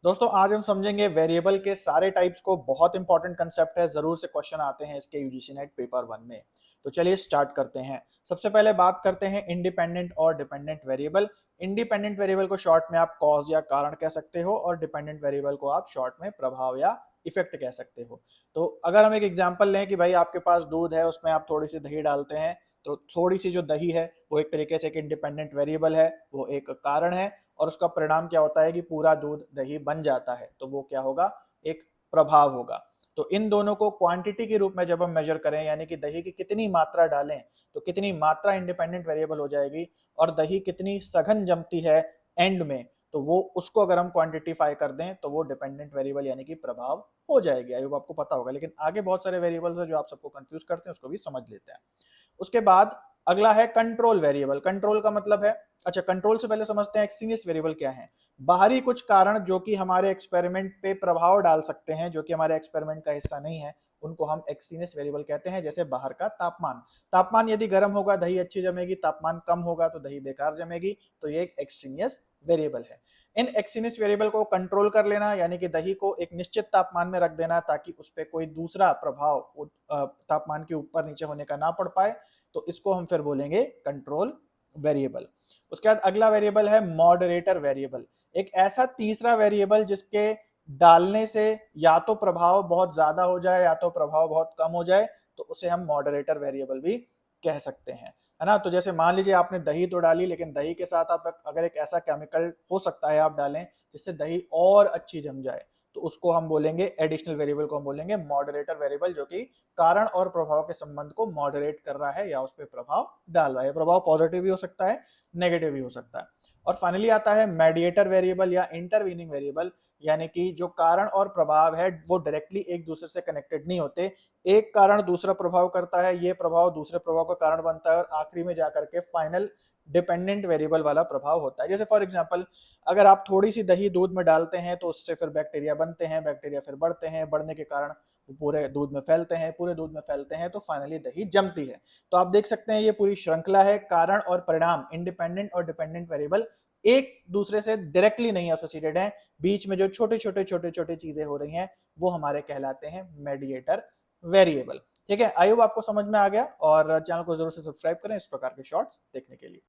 दोस्तों आज हम समझेंगे वेरिएबल के सारे टाइप्स को। बहुत इंपॉर्टेंट कंसेप्ट है, जरूर से क्वेश्चन आते हैं इसके यूजीसी नेट पेपर 1 में। तो चलिए स्टार्ट करते हैं। सबसे पहले बात करते हैं इंडिपेंडेंट और डिपेंडेंट वेरिएबल। इंडिपेंडेंट वेरिएबल को शॉर्ट में आप कॉज या कारण कह सकते हो और डिपेंडेंट वेरिएबल को आप शॉर्ट में प्रभाव या इफेक्ट कह सकते हो। तो अगर हम एक एग्जांपल लें कि भाई आपके पास दूध है, उसमें आप थोड़ी सी दही डालते हैं, तो थोड़ी सी जो दही है वो एक तरीके से एक इंडिपेंडेंट वेरिएबल है, वो एक कारण है। और उसका परिणाम क्या होता है कि पूरा दूध दही बन जाता है, तो वो क्या होगा, एक प्रभाव होगा। तो इन दोनों को क्वांटिटी के रूप में जब हम मेजर करें, यानी कि दही की कितनी मात्रा डालें तो कितनी मात्रा इंडिपेंडेंट वेरिएबल हो जाएगी, और दही कितनी सघन जमती है एंड में, तो वो उसको अगर हम क्वांटिटीफाई कर दें तो वो डिपेंडेंट वेरिएबल यानी कि प्रभाव हो जाएगी। आई होप आपको पता होगा, लेकिन आगे बहुत सारे वेरिएबल्स है जो आप सबको कंफ्यूज करते हैं, उसको भी समझ लेते हैं। उसके बाद अगला है कंट्रोल वेरिएबल। कंट्रोल का मतलब है, अच्छा कंट्रोल से पहले समझते हैं एक्सट्रेनियस वेरिएबल क्या है। बाहरी कुछ कारण जो कि हमारे एक्सपेरिमेंट पे प्रभाव डाल सकते हैं, जो कि हमारे एक्सपेरिमेंट का हिस्सा नहीं है, उनको हम एक्सट्रेनियस वेरिएबल कहते हैं। जैसे बाहर का तापमान, तापमान यदि गर्म होगा दही अच्छी जमेगी, तापमान कम होगा तो दही बेकार जमेगी, तो ये एक एक्सट्रेनियस वेरिएबल है। इन एक्सट्रेनियस वेरिएबल को कंट्रोल कर लेना, यानी कि दही को एक निश्चित तापमान में रख देना ताकि उस पर कोई दूसरा प्रभाव तापमान के ऊपर नीचे होने का ना पड़ पाए, तो इसको हम फिर बोलेंगे कंट्रोल वेरिएबल। उसके बाद अगला वेरिएबल है मॉडरेटर वेरिएबल। एक ऐसा तीसरा वेरिएबल जिसके डालने से या तो प्रभाव बहुत ज्यादा हो जाए या तो प्रभाव बहुत कम हो जाए, तो उसे हम मॉडरेटर वेरिएबल भी कह सकते हैं, है ना। तो जैसे मान लीजिए आपने दही तो डाली, लेकिन दही के साथ आप अगर एक ऐसा केमिकल हो सकता है आप डालें जिससे दही और अच्छी जम जाए, तो उसको हम बोलेंगे एडिशनल वेरिएबल को हम बोलेंगे मॉडरेटर वेरिएबल, जो कि कारण और प्रभाव के संबंध को मॉडरेट कर रहा है या उस पर प्रभाव डाल रहा है। प्रभाव पॉजिटिव भी हो सकता है, नेगेटिव भी हो सकता है। और फाइनली आता है मेडिएटर वेरिएबल या इंटरवीनिंग वेरिएबल, यानी कि जो कारण और प्रभाव है वो डायरेक्टली एक दूसरे से कनेक्टेड नहीं होते। एक कारण दूसरा प्रभाव करता है, ये प्रभाव दूसरे प्रभाव का कारण बनता है, और आखिरी में जाकर के फाइनल डिपेंडेंट वेरिएबल वाला प्रभाव होता है। जैसे फॉर एग्जांपल, अगर आप थोड़ी सी दही दूध में डालते हैं तो उससे फिर बैक्टीरिया बनते हैं, बैक्टीरिया फिर बढ़ते हैं, बढ़ने के कारण पूरे दूध में फैलते हैं, पूरे दूध में फैलते हैं तो फाइनली दही जमती है। तो आप देख सकते हैं ये पूरी श्रृंखला है, कारण और परिणाम इंडिपेंडेंट और डिपेंडेंट वेरिएबल एक दूसरे से डायरेक्टली नहीं एसोसिएटेड है। बीच में जो छोटे छोटे छोटे छोटे चीजें हो रही हैं वो हमारे कहलाते हैं मेडिएटर वेरिएबल। ठीक है, आई होप आपको समझ में आ गया, और चैनल को जरूर से सब्सक्राइब करें इस प्रकार के शॉर्ट्स देखने के लिए।